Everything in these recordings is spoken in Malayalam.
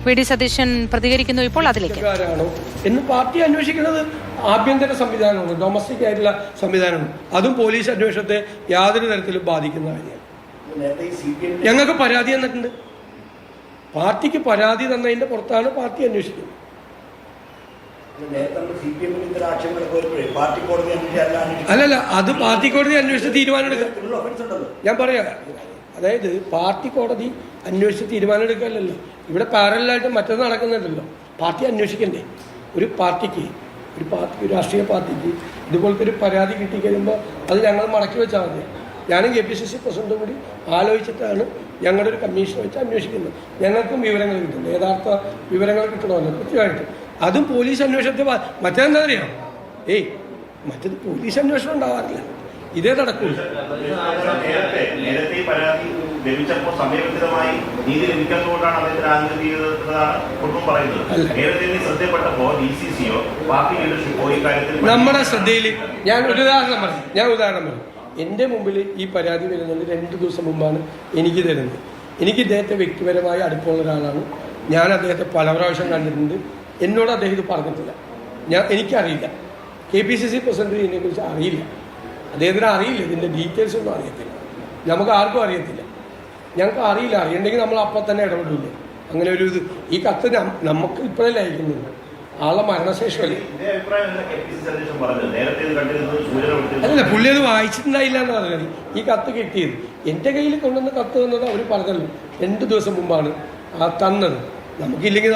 വി.ഡി. സതീശൻ പ്രതികരിക്കുന്നു. ഇപ്പോൾ അതിലേക്ക് എന്ന് പാർട്ടി അന്വേഷിക്കുന്നത് ആഭ്യന്തര സംവിധാനമാണ്, ഡൊമസ്റ്റിക് ആയിട്ടുള്ള സംവിധാനമാണ്. അതും പോലീസ് അന്വേഷണത്തെ യാതൊരു തരത്തിലും ബാധിക്കുന്ന കാര്യമാണ്. ഞങ്ങൾക്ക് പരാതി തന്നിട്ടുണ്ട്. പാർട്ടിക്ക് പരാതി തന്നതിന്റെ പുറത്താണ് പാർട്ടി അന്വേഷിക്കുന്നത്. അല്ലല്ല, അത് പാർട്ടി കോടതി അന്വേഷിച്ച് തീരുമാനം എടുക്കാം. ഞാൻ പറയാം, അതായത് പാർട്ടി കോടതി അന്വേഷിച്ച് തീരുമാനം എടുക്കാനല്ലോ. ഇവിടെ പാരലായിട്ട് മറ്റൊന്ന് നടക്കുന്നുണ്ടല്ലോ. പാർട്ടി അന്വേഷിക്കണ്ടേ? ഒരു പാർട്ടിക്ക് രാഷ്ട്രീയ പാർട്ടിക്ക് ഇതുപോലത്തെ ഒരു പരാതി കിട്ടിക്കഴിയുമ്പോൾ അത് ഞങ്ങൾ മടക്കി വെച്ചാൽ മതി. ഞാനും KPCC പ്രസിഡന്റും കൂടി ആലോചിച്ചിട്ടാണ് ഞങ്ങളുടെ ഒരു കമ്മീഷൻ വെച്ച് അന്വേഷിക്കുന്നത്. ഞങ്ങൾക്കും വിവരങ്ങൾ കിട്ടുന്നുണ്ട്, യഥാർത്ഥ വിവരങ്ങൾ കിട്ടണമല്ലോ കൃത്യമായിട്ട്. അതും പോലീസ് അന്വേഷണത്തെ മറ്റേതെന്താ അറിയാം, മറ്റേത് പോലീസ് അന്വേഷണം ഉണ്ടാവാറില്ല, ഇതേ നടക്കൂല. നമ്മുടെ ശ്രദ്ധയിൽ ഞാൻ ഉദാഹരണം പറഞ്ഞു. എൻ്റെ മുമ്പിൽ ഈ പരാതി വരുന്നത് 2 ദിവസം മുമ്പാണ് എനിക്ക് തരുന്നത്. എനിക്ക് ഇദ്ദേഹത്തെ വ്യക്തിപരമായി അടുപ്പമുള്ള ഒരാളാണ്. ഞാൻ അദ്ദേഹത്തെ പല പ്രാവശ്യം കണ്ടിട്ടുണ്ട്. എന്നോട് അദ്ദേഹം ഇത് പറഞ്ഞിട്ടില്ല. എനിക്കറിയില്ല. KPCC പ്രസിഡന്റ് ഇതിനെക്കുറിച്ച് അറിയില്ല, അദ്ദേഹത്തിന് അറിയില്ല, ഇതിൻ്റെ ഡീറ്റെയിൽസ് ഒന്നും അറിയത്തില്ല. നമുക്ക് ആർക്കും അറിയത്തില്ല, ഞങ്ങൾക്ക് അറിയില്ല. അറിയണ്ടെങ്കിൽ നമ്മൾ അപ്പം തന്നെ ഇടപെടില്ല. അങ്ങനെ ഒരു ഇത് ഈ കത്ത് നമുക്ക് ഇപ്പോഴല്ലേ അയക്കുന്നുണ്ട്, ആളെ മരണശേഷമല്ലേ. അല്ലല്ല, പുള്ളി അത് വായിച്ചിട്ടുണ്ടായില്ല എന്ന് പറഞ്ഞത്. ഈ കത്ത് കിട്ടിയത് എൻ്റെ കയ്യിൽ കൊണ്ടുവന്ന കത്ത് തന്നത് അവർ പറഞ്ഞല്ലോ 2 ദിവസം മുമ്പാണ് തന്നത്. നമുക്കില്ലെങ്കിൽ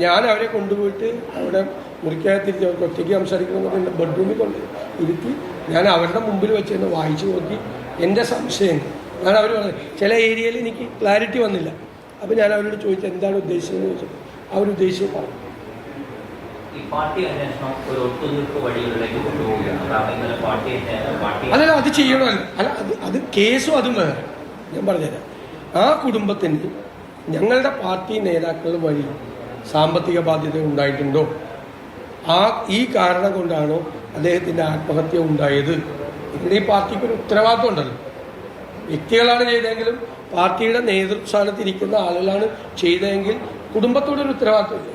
ഞാൻ അവരെ കൊണ്ടുപോയിട്ട് അവിടെ മുറിക്കകത്തിരുത്തി അവർക്ക് ഒറ്റയ്ക്ക് സംസാരിക്കണമെന്ന് എൻ്റെ ബെഡ്റൂമിൽ കൊണ്ട് ഇരുത്തി ഞാൻ അവരുടെ മുമ്പിൽ വെച്ച് തന്നെ വായിച്ചു നോക്കി എൻ്റെ സംശയങ്ങൾ. ഞാൻ അവർ പറഞ്ഞത് ചില ഏരിയയിൽ എനിക്ക് ക്ലാരിറ്റി വന്നില്ല. അപ്പോൾ ഞാൻ അവരോട് ചോദിച്ചു എന്താണ് ഉദ്ദേശിച്ചതെന്ന് ചോദിച്ചത്. അവരുദ്ദേശിച്ചത് പറഞ്ഞു. അതല്ല, അത് ചെയ്യണമല്ലോ. അല്ല, അത് കേസും അതും വേറെ. ഞാൻ പറഞ്ഞുതരാം. ആ കുടുംബത്തിന് ഞങ്ങളുടെ പാർട്ടി നേതാക്കൾ വഴി സാമ്പത്തിക ബാധ്യത ഉണ്ടായിട്ടുണ്ടോ? ഈ കാരണം കൊണ്ടാണോ അദ്ദേഹത്തിൻ്റെ ആത്മഹത്യ ഉണ്ടായത്? ഇവിടെ ഈ പാർട്ടിക്ക് ഒരു ഉത്തരവാദിത്വം ഉണ്ടല്ലോ. വ്യക്തികളാണ് ചെയ്തതെങ്കിലും പാർട്ടിയുടെ നേതൃസ്ഥാനത്തിരിക്കുന്ന ആളുകളാണ് ചെയ്തതെങ്കിൽ കുടുംബത്തോടൊരു ഉത്തരവാദിത്വമില്ല.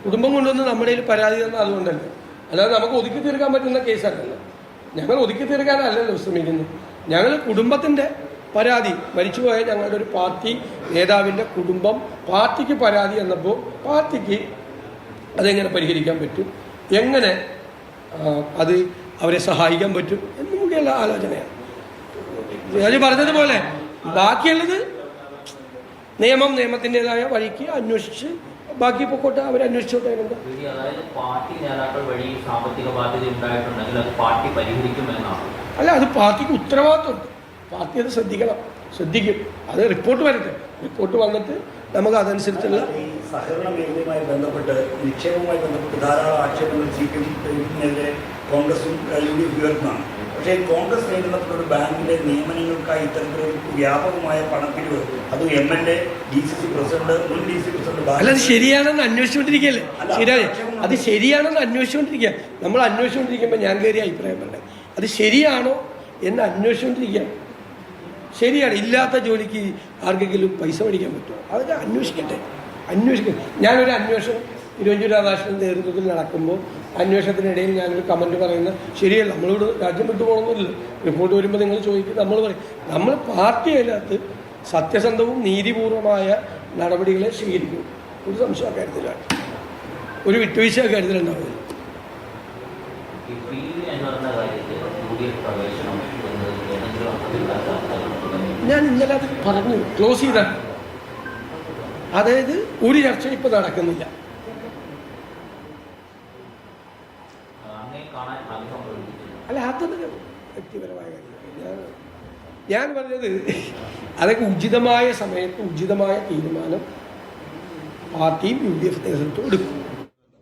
കുടുംബം കൊണ്ടുവന്ന് നമ്മുടെ കയ്യിൽ പരാതി തന്നാൽ അതുകൊണ്ടല്ല, അല്ലാതെ നമുക്ക് ഒതുക്കി തീർക്കാൻ പറ്റുന്ന കേസല്ലല്ലോ. ഞങ്ങൾ ഒതുക്കി തീർക്കാനല്ലല്ലോ ശ്രമിക്കുന്നത്. ഞങ്ങൾ കുടുംബത്തിൻ്റെ പരാതി, മരിച്ചുപോയ ഞങ്ങളുടെ ഒരു പാർട്ടി നേതാവിൻ്റെ കുടുംബം പാർട്ടിക്ക് പരാതി എന്നപ്പോൾ പാർട്ടിക്ക് അതെങ്ങനെ പരിഹരിക്കാൻ പറ്റും, എങ്ങനെ അത് അവരെ സഹായിക്കാൻ പറ്റും എന്നുകൂടിയുള്ള ആലോചനയാണ്. ഞാൻ പറഞ്ഞതുപോലെ ബാക്കിയുള്ളത് നിയമത്തിൻ്റെതായ വഴിക്ക് അന്വേഷിച്ച് ബാക്കി പൊക്കോട്ടെ, അവരന്വേഷിച്ചോട്ടെ. അല്ല, അത് പാർട്ടിക്ക് ഉത്തരവാദിത്വമുണ്ട്. പാർട്ടി അത് ശ്രദ്ധിക്കും. അത് റിപ്പോർട്ട് വരട്ടെ. റിപ്പോർട്ട് വന്നിട്ട് നമുക്ക് അതനുസരിച്ചുള്ള സഹകരണ മേഖലയുമായി ബന്ധപ്പെട്ട് നിക്ഷേപവുമായി ബന്ധപ്പെട്ട് ധാരാളം ആക്ഷേപങ്ങൾ CPM-നെതിരെ കോൺഗ്രസും UDF ഉയർത്തുന്നതാണ്. പക്ഷേ കോൺഗ്രസ് നേതൃത്വത്തിലുള്ള ഒരു ബാങ്കിലെ നിയമനങ്ങൾക്കായി ഇത്തരത്തിലൊരു വ്യാപകമായ പണപ്പിരിവ്, അത് MLA, DCC പ്രസിഡന്റ്, മുൻ DC പ്രസിഡന്റ് അല്ല, അത് ശരിയാണെന്ന് അന്വേഷിച്ചുകൊണ്ടിരിക്കുകയല്ലേ. ശരിയാണ്, അത് ശരിയാണെന്ന് അന്വേഷിച്ചുകൊണ്ടിരിക്കുക. നമ്മൾ അന്വേഷിച്ചുകൊണ്ടിരിക്കുമ്പോൾ ഞാൻ കയറി അഭിപ്രായം പറഞ്ഞത് അത് ശരിയാണോ എന്ന് അന്വേഷിച്ചുകൊണ്ടിരിക്കുക. ശരിയാണ്, ഇല്ലാത്ത ജോലിക്ക് ആർക്കെങ്കിലും പൈസ മേടിക്കാൻ പറ്റുമോ? അതൊക്കെ അന്വേഷിക്കട്ടെ. ഞാനൊരു അന്വേഷണം തിരുവഞ്ചൂർ രാധാകൃഷ്ണൻ നേതൃത്വത്തിൽ നടക്കുമ്പോൾ അന്വേഷണത്തിനിടയിൽ ഞാനൊരു കമൻറ്റ് പറയുന്നത് ശരിയല്ല. നമ്മളോട് രാജ്യം വിട്ടു പോകണമെന്നില്ല. റിപ്പോർട്ട് വരുമ്പോൾ നിങ്ങൾ ചോദിക്കും, നമ്മൾ പറയും നമ്മൾ പാർട്ടി അതിനകത്ത് സത്യസന്ധവും നീതിപൂർവമായ നടപടികളെ സ്വീകരിക്കും. ഒരു സംശയം അക്കാര്യത്തിലാണ്, ഒരു വിട്ടുവീഴ്ച അക്കാര്യത്തിലുണ്ടാവില്ല. ഞാൻ ഇന്നലെ അത് പറഞ്ഞു, ക്ലോസ് ചെയ്താണ്. അതായത് ഒരു ചർച്ച ഇപ്പോൾ നടക്കുന്നില്ല. അല്ല, അതൊന്നും വ്യക്തിപരമായ കാര്യം. ഞാൻ പറഞ്ഞത് അതൊക്കെ ഉചിതമായ സമയത്ത് ഉചിതമായ തീരുമാനം പാർട്ടിയും UDF നേതൃത്വം എടുക്കും.